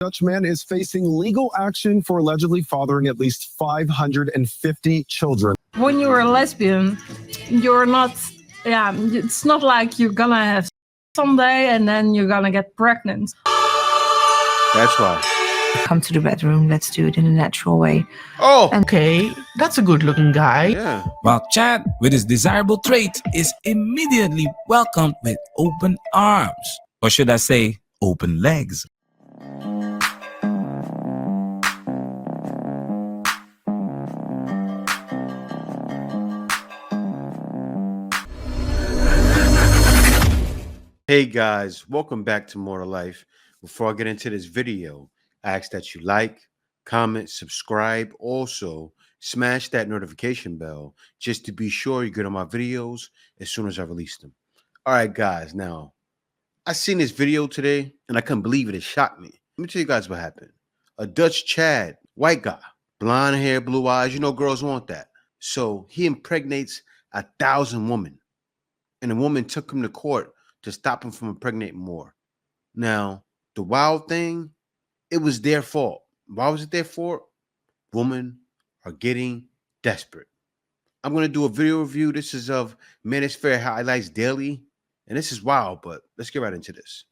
Dutch man is facing legal action for allegedly fathering at least 550 children. When you're a lesbian, you're not, it's not like you're gonna have someday and then you're gonna get pregnant. That's why. Come to the bedroom, let's do it in a natural way. Oh! Okay, that's a good-looking guy. Yeah. While Chad, with his desirable trait, is immediately welcomed with open arms. Or should I say, open legs. Hey guys, welcome back to More to Life. Before I get into this video, I ask that you like, comment, subscribe. Also, smash that notification bell just to be sure you get on my videos as soon as I release them. All right, guys. Now, I seen this video today and I couldn't believe it. It shocked me. Let me tell you guys what happened. A Dutch Chad, white guy, blonde hair, blue eyes. You know, girls want that. So he impregnates 1,000 women. And the woman took him to court to stop him from impregnating more. Now, the wild thing, it was their fault. Why was it their fault? Women are getting desperate. I'm going to do a video review. This is of Manosphere Highlights Daily. And this is wild, but let's get right into this.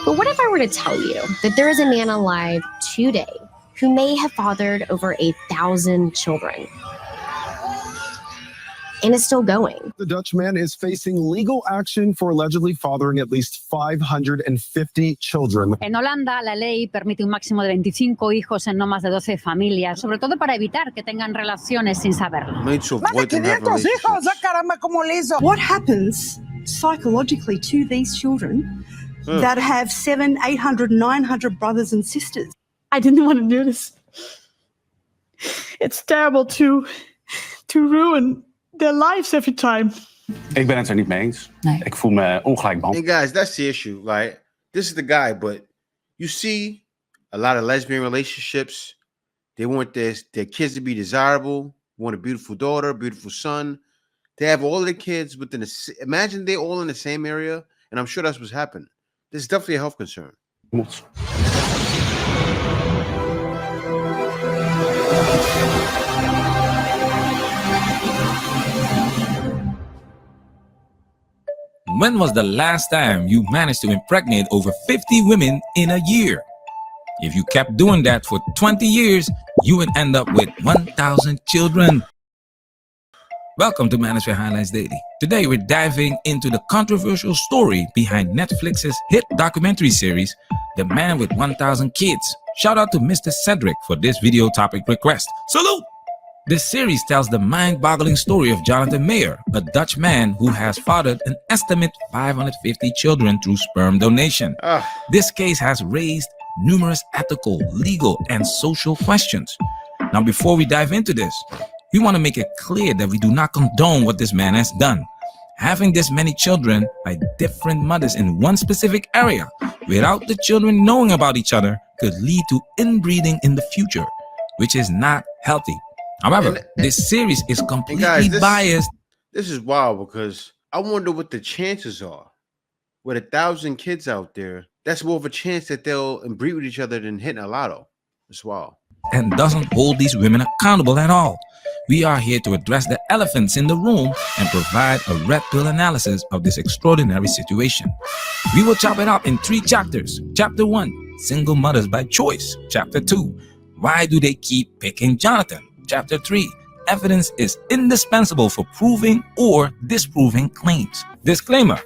But what if I were to tell you that there is a man alive today who may have fathered over 1,000 children? And is still going. The Dutch man is facing legal action for allegedly fathering at least 550 children. En Holanda, la ley permite un máximo de 25 hijos en no más de 12 familias, sobre todo para evitar que tengan relaciones sin saberlo. What happens psychologically to these children that have 700, 800, 900 brothers and sisters? I didn't want to do this. It's terrible to ruin their lives every time. Ik ben het er niet mee eens. Nee. Ik voel me ongelijk behandeld. Hey guys, that's the issue. Like, this is the guy, but you see a lot of lesbian relationships. They want their kids to be desirable. Want a beautiful daughter, beautiful son. They have all their kids within imagine they're all in the same area, and I'm sure that's what's happening. This is definitely a health concern. When was the last time you managed to impregnate over 50 women in a year? If you kept doing that for 20 years, you would end up with 1,000 children. Welcome to Manosphere Highlights Daily. Today we're diving into the controversial story behind Netflix's hit documentary series, The Man with 1,000 Kids. Shout out to Mr. Cedric for this video topic request. Salute! This series tells the mind-boggling story of Jonathan Mayer, a Dutch man who has fathered an estimate 550 children through sperm donation. This case has raised numerous ethical, legal, and social questions. Now, before we dive into this, we want to make it clear that we do not condone what this man has done. Having this many children by different mothers in one specific area without the children knowing about each other could lead to inbreeding in the future, which is not healthy. However, this series is completely biased. This is wild because I wonder what the chances are. With 1,000 kids out there, that's more of a chance that they'll inbreed with each other than hitting a lotto. It's wild. And doesn't hold these women accountable at all. We are here to address the elephants in the room and provide a red pill analysis of this extraordinary situation. We will chop it up in 3 chapters. Chapter 1, single mothers by choice. Chapter 2, why do they keep picking Jonathan? Chapter 3, evidence is indispensable for proving or disproving claims. Disclaimer,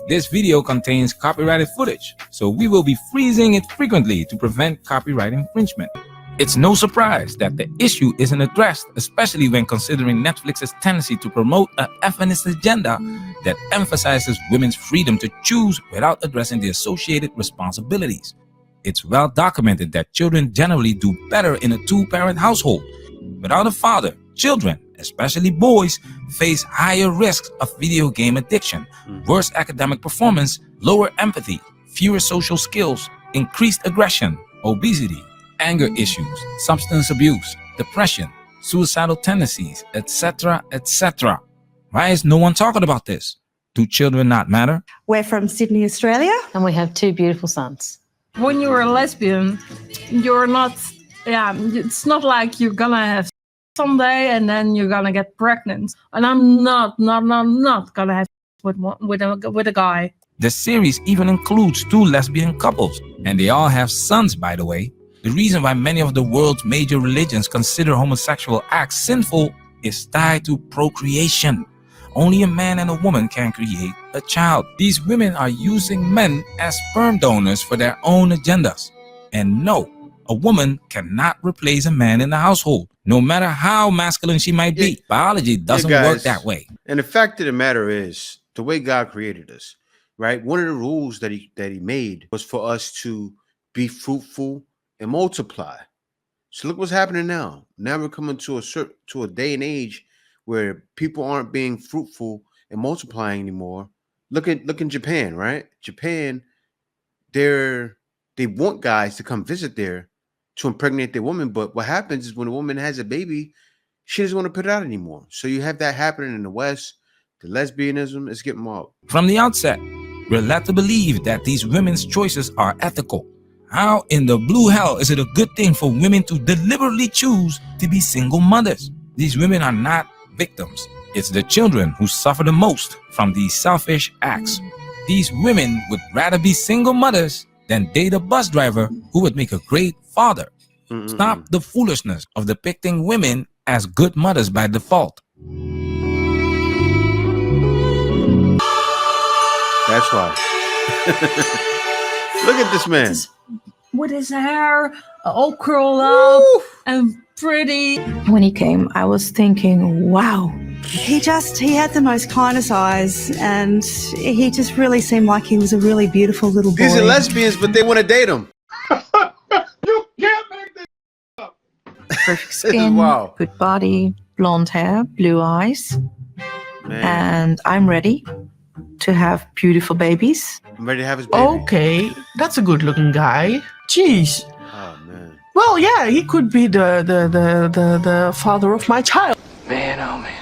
this video contains copyrighted footage, so we will be freezing it frequently to prevent copyright infringement. It's no surprise that the issue isn't addressed, especially when considering Netflix's tendency to promote a feminist agenda that emphasizes women's freedom to choose without addressing the associated responsibilities. It's well documented that children generally do better in a 2-parent household. Without a father, children, especially boys, face higher risks of video game addiction, worse academic performance, lower empathy, fewer social skills, increased aggression, obesity, anger issues, substance abuse, depression, suicidal tendencies, etc., etc. Why is no one talking about this? Do children not matter? We're from Sydney, Australia. And we have 2 beautiful sons. When you're a lesbian, you're not, it's not like you're gonna have someday and then you're gonna get pregnant. And I'm not gonna have with a guy. The series even includes 2 lesbian couples, and they all have sons, by the way. The reason why many of the world's major religions consider homosexual acts sinful is tied to procreation. Only a man and a woman can create a child. These women are using men as sperm donors for their own agendas. And no, a woman cannot replace a man in the household, no matter how masculine she might be. Biology doesn't work that way. And the fact of the matter is, the way God created us, right? One of the rules that he made was for us to be fruitful and multiply. So look what's happening now. Now we're coming to a day and age where people aren't being fruitful and multiplying anymore. Look in Japan, right? Japan, they want guys to come visit there to impregnate their woman, but what happens is when a woman has a baby, she doesn't want to put it out anymore. So you have that happening in the West. The lesbianism is getting more. From the outset, we're led to believe that these women's choices are ethical. How in the blue hell is it a good thing for women to deliberately choose to be single mothers? These women are not victims. It's the children who suffer the most from these selfish acts. These women would rather be single mothers than date a bus driver who would make a great father. Stop the foolishness of depicting women as good mothers by default. That's why. Look at this man. With his hair all curled up and pretty. When he came, I was thinking, wow. He had the most kindest eyes, and he just really seemed like he was a really beautiful little boy. These are lesbians, but they want to date him. You can't make this up. Perfect skin, good body, blonde hair, blue eyes. Man. And I'm ready to have beautiful babies. I'm ready to have his baby. Okay, that's a good-looking guy. Jeez. Oh man. Well, yeah, he could be the father of my child. Man, oh man.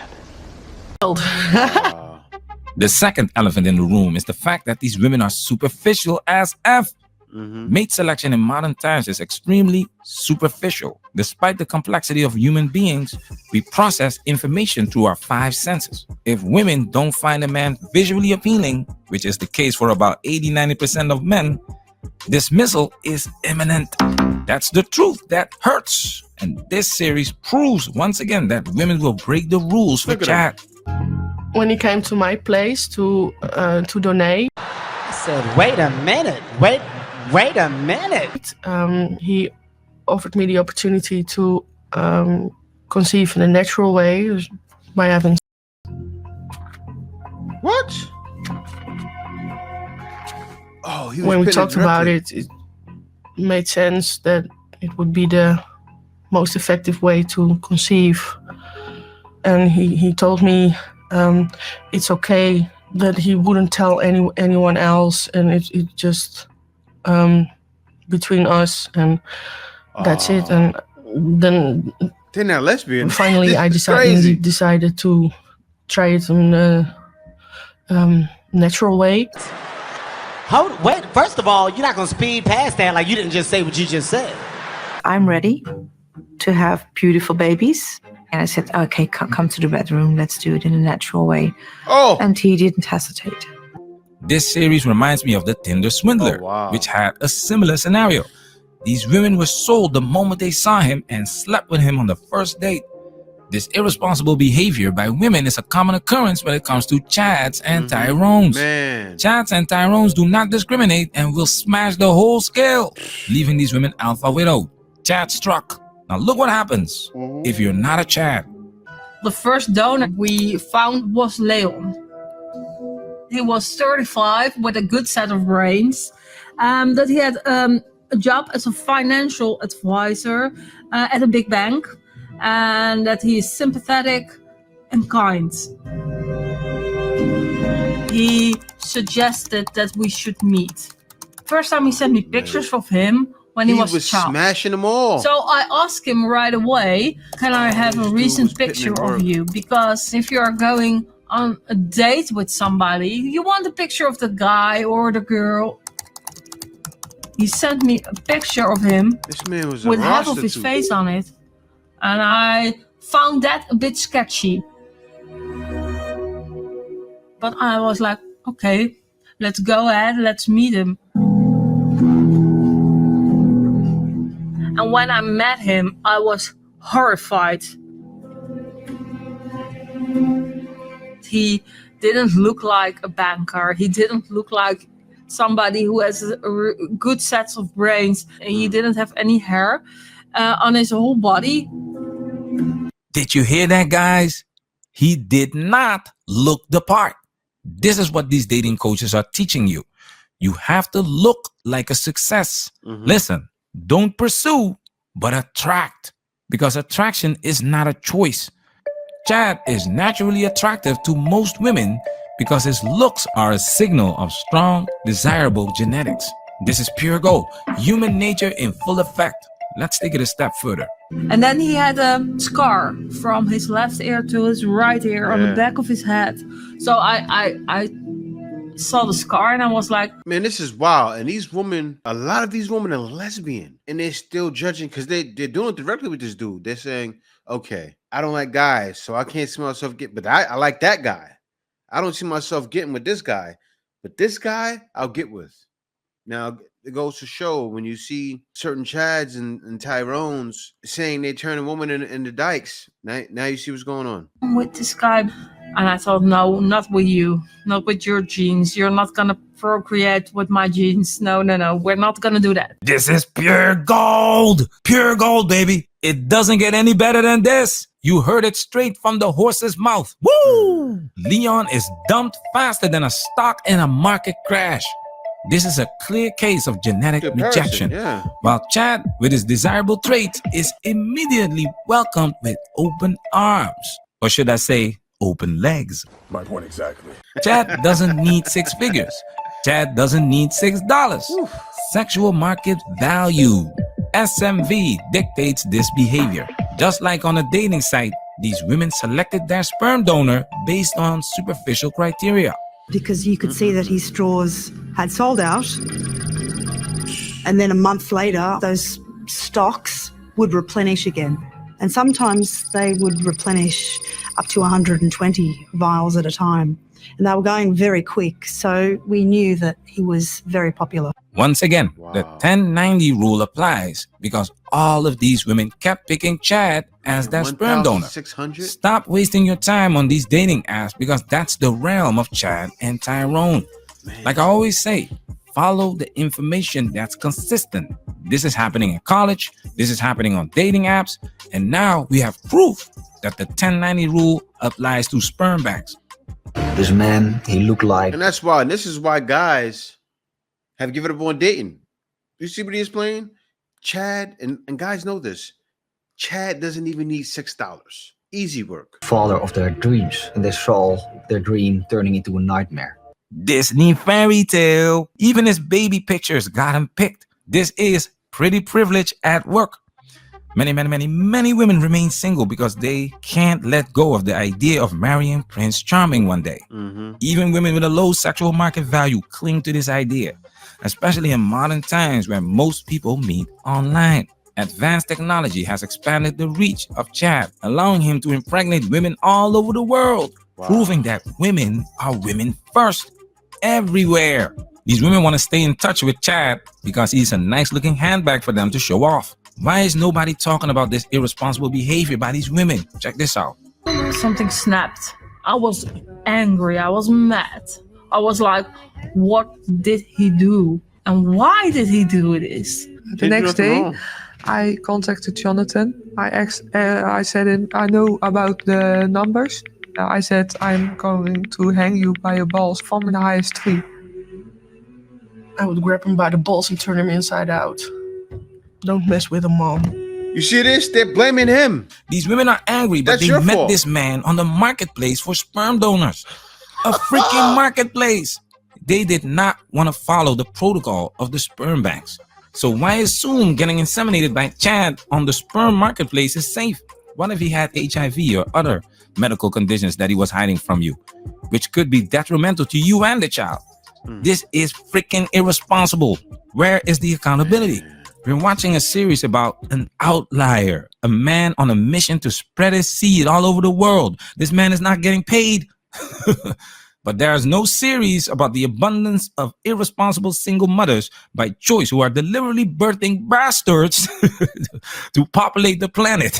The second elephant in the room is the fact that these women are superficial as F. Mate selection in modern times is extremely superficial. Despite the complexity of human beings, we process information through our 5 senses. If women don't find a man visually appealing, which is the case for about 80-90% of men, dismissal is imminent. That's the truth that hurts. And this series proves once again that women will break the rules for chat. When he came to my place to donate, I said, wait a minute, wait a minute. He offered me the opportunity to conceive in a natural way by having. What? Oh, he was when we talked about it, it made sense that it would be the most effective way to conceive. And he told me it's okay that he wouldn't tell anyone else, and it just between us, and that's it. And then they're not lesbian. Finally, I decided to try it in a natural way. Wait, first of all, you're not gonna speed past that like you didn't just say what you just said. I'm ready to have beautiful babies. And I said, okay, come to the bedroom. Let's do it in a natural way. Oh. And he didn't hesitate. This series reminds me of the Tinder Swindler, which had a similar scenario. These women were sold the moment they saw him and slept with him on the first date. This irresponsible behavior by women is a common occurrence when it comes to chads and tyrones. Chads and tyrones do not discriminate and will smash the whole scale, leaving these women alpha widowed. Chad struck. Now look what happens if you're not a chad. The first donor we found was Leon. He was 35 with a good set of brains. That he had a job as a financial advisor at a big bank. And that he is sympathetic and kind. He suggested that we should meet. First time he sent me pictures of him when he was a child. Smashing them all. So I asked him right away, can I have a recent picture of you? Because if you're going on a date with somebody, you want a picture of the guy or the girl. He sent me a picture of him This man was a with half of his prostitute. face on it. And I found that a bit sketchy. But I was like, okay, let's go ahead, let's meet him. And when I met him, I was horrified. He didn't look like a banker. He didn't look like somebody who has a good sets of brains. He didn't have any hair on his whole body. Did you hear that, guys? He did not look the part. This is what these dating coaches are teaching you. You have to look like a success. Listen, don't pursue, but attract. Because attraction is not a choice. Chad is naturally attractive to most women because his looks are a signal of strong, desirable genetics. This is pure gold, human nature in full effect. Let's take it a step further. And then he had a scar from his left ear to his right ear on the back of his head. So I saw the scar and I was like, man, this is wild. And these women, a lot of these women are lesbian and they're still judging because they're doing it directly with this dude. They're saying, okay, I don't like guys, so I can't see myself getting, but I like that guy. I don't see myself getting with this guy, but this guy I'll get with. Now, it goes to show when you see certain Chads and Tyrones saying they turn a woman into dykes. Now you see what's going on. with this guy. And I thought, no, not with you, not with your genes. You're not going to procreate with my genes. No, we're not going to do that. This is pure gold, baby. It doesn't get any better than this. You heard it straight from the horse's mouth. Woo! Leon is dumped faster than a stock in a market crash. This is a clear case of genetic rejection. While Chad, with his desirable traits, is immediately welcomed with open arms. Or should I say, open legs. My point exactly. Chad doesn't need six figures. Chad doesn't need $6. Sexual market value. SMV dictates this behavior. Just like on a dating site, these women selected their sperm donor based on superficial criteria. Because you could see that his straws had sold out. And then a month later, those stocks would replenish again. And sometimes they would replenish up to 120 vials at a time. And they were going very quick, so we knew that he was very popular. Once again, the 1090 rule applies because all of these women kept picking Chad as their sperm donor. Stop wasting your time on these dating apps because that's the realm of Chad and Tyrone. Like I always say, follow the information that's consistent. This is happening in college, this is happening on dating apps, and now we have proof that the 1090 rule applies to sperm banks. This man, he looked like... And that's why, and this is why guys have given up on dating. You see what he is playing? Chad, and guys know this, Chad doesn't even need $6. Easy work. Father of their dreams, and they saw their dream turning into a nightmare. Disney fairy tale. Even his baby pictures got him picked. This is pretty privilege at work. Many women remain single because they can't let go of the idea of marrying Prince Charming one day. Even women with a low sexual market value cling to this idea, especially in modern times where most people meet online. Advanced technology has expanded the reach of Chad, allowing him to impregnate women all over the world, proving that women are women first, everywhere. These women want to stay in touch with Chad because he's a nice looking handbag for them to show off. Why is nobody talking about this irresponsible behavior by these women? Check this out. Something snapped. I was angry. I was mad. I was like, what did he do? And why did he do this? The next day, I contacted Jonathan. I said, I know about the numbers. I said, I'm going to hang you by your balls from the highest tree. I would grab him by the balls and turn him inside out. Don't mess with him, Mom. You see this? They're blaming him. These women are angry, but they met this man on the marketplace for sperm donors. A freaking marketplace. They did not want to follow the protocol of the sperm banks. So why assume getting inseminated by Chad on the sperm marketplace is safe? What if he had HIV or other medical conditions that he was hiding from you, which could be detrimental to you and the child? This is freaking irresponsible. Where is the accountability? We're watching a series about an outlier, a man on a mission to spread his seed all over the world. This man is not getting paid. But there's no series about the abundance of irresponsible single mothers by choice who are deliberately birthing bastards to populate the planet.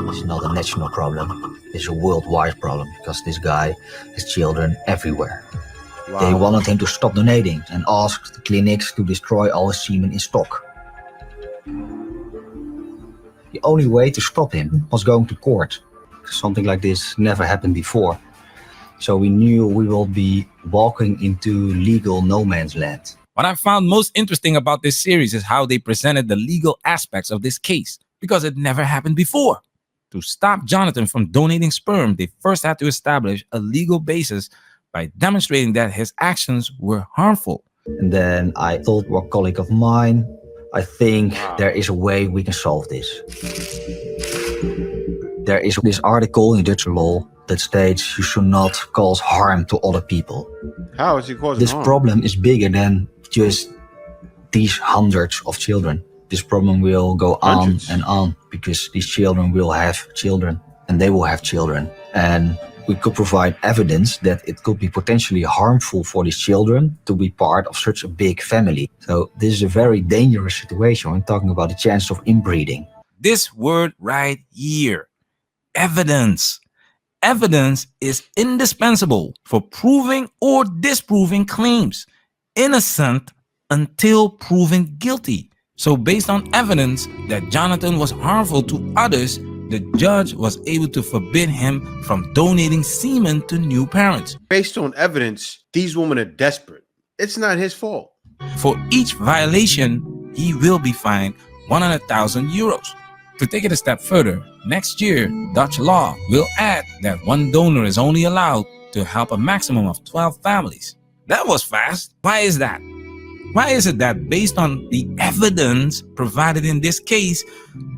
It's not a national problem. It's a worldwide problem because this guy has children everywhere. Wow. They wanted him to stop donating and asked the clinics to destroy all his semen in stock. The only way to stop him was going to court. Something like this never happened before. So we knew we will be walking into legal no man's land. What I found most interesting about this series is how they presented the legal aspects of this case, because it never happened before. To stop Jonathan from donating sperm, they first had to establish a legal basis by demonstrating that his actions were harmful. And then I told a colleague of mine, I think there is a way we can solve this. There is this article in Dutch law that states you should not cause harm to other people. How is he causing This harm? problem is bigger than just these hundreds of children. This problem will go on and on because these children will have children and they will have children. And we could provide evidence that it could be potentially harmful for these children to be part of such a big family. So this is a very dangerous situation when talking about the chance of inbreeding. This word right here, evidence. Evidence is indispensable for proving or disproving claims. Innocent until proven guilty. So based on evidence that Jonathan was harmful to others, the judge was able to forbid him from donating semen to new parents. Based on evidence, these women are desperate. It's not his fault. For each violation, he will be fined 100,000 euros. To take it a step further, next year, Dutch law will add that one donor is only allowed to help a maximum of 12 families. That was fast. Why is that? Why is it that based on the evidence provided in this case,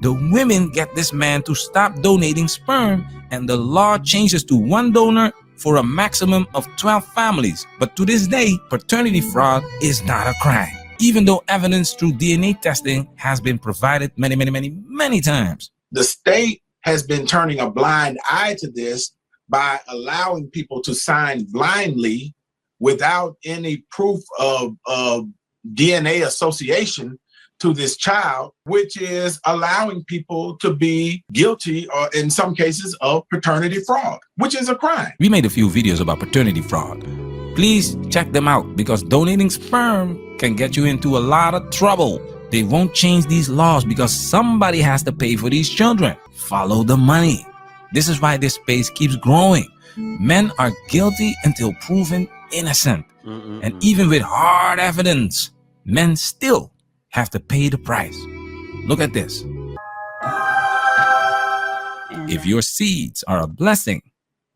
the women get this man to stop donating sperm and the law changes to one donor for a maximum of 12 families? But to this day, paternity fraud is not a crime, even though evidence through DNA testing has been provided many times. The state has been turning a blind eye to this by allowing people to sign blindly without any proof of DNA association to this child, which is allowing people to be guilty, or in some cases, of paternity fraud, which is a crime. We made a few videos about paternity fraud. Please check them out because donating sperm can get you into a lot of trouble. They won't change these laws because somebody has to pay for these children. Follow the money. This is why this space keeps growing. Men are guilty until proven innocent. And even with hard evidence, men still have to pay the price. Look at this. If your seeds are a blessing,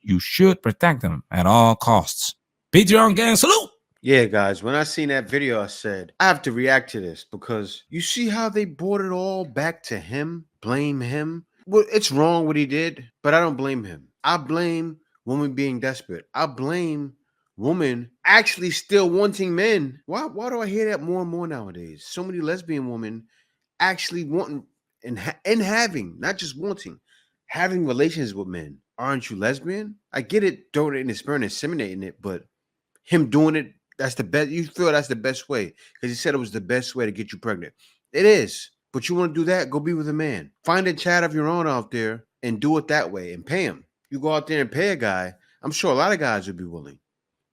you should protect them at all costs. Patreon gang, salute! Yeah, guys, when I seen that video, I said, I have to react to this because you see how they brought it all back to him, blame him. Well, it's wrong what he did, but I don't blame him. I blame women being desperate. I blame women actually still wanting men. Why do I hear that more and more nowadays? So many lesbian women actually wanting and having, not just wanting, having relations with men. Aren't you lesbian? I get it, donating the sperm and inseminating it, but him doing it, that's the best. You feel that's the best way because he said it was the best way to get you pregnant. It is, but you want to do that? Go be with a man. Find a chat of your own out there and do it that way and pay him. You go out there and pay a guy. I'm sure a lot of guys would be willing.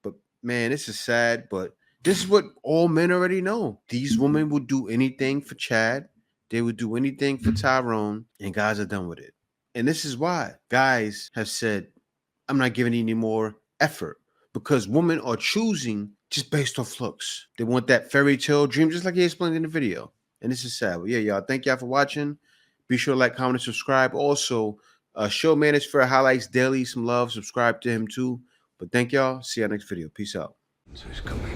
But man, this is sad, but this is what all men already know. These women would do anything for Chad. They would do anything for Tyrone, and guys are done with it. And this is why guys have said, I'm not giving any more effort because women are choosing just based off looks. They want that fairy tale dream, just like he explained in the video. And this is sad. Well, yeah, y'all, thank y'all for watching. Be sure to like, comment, and subscribe. Also, show Manage Fair Highlights Daily some love. Subscribe to him too. But thank y'all. See y'all next video. Peace out. So he's coming.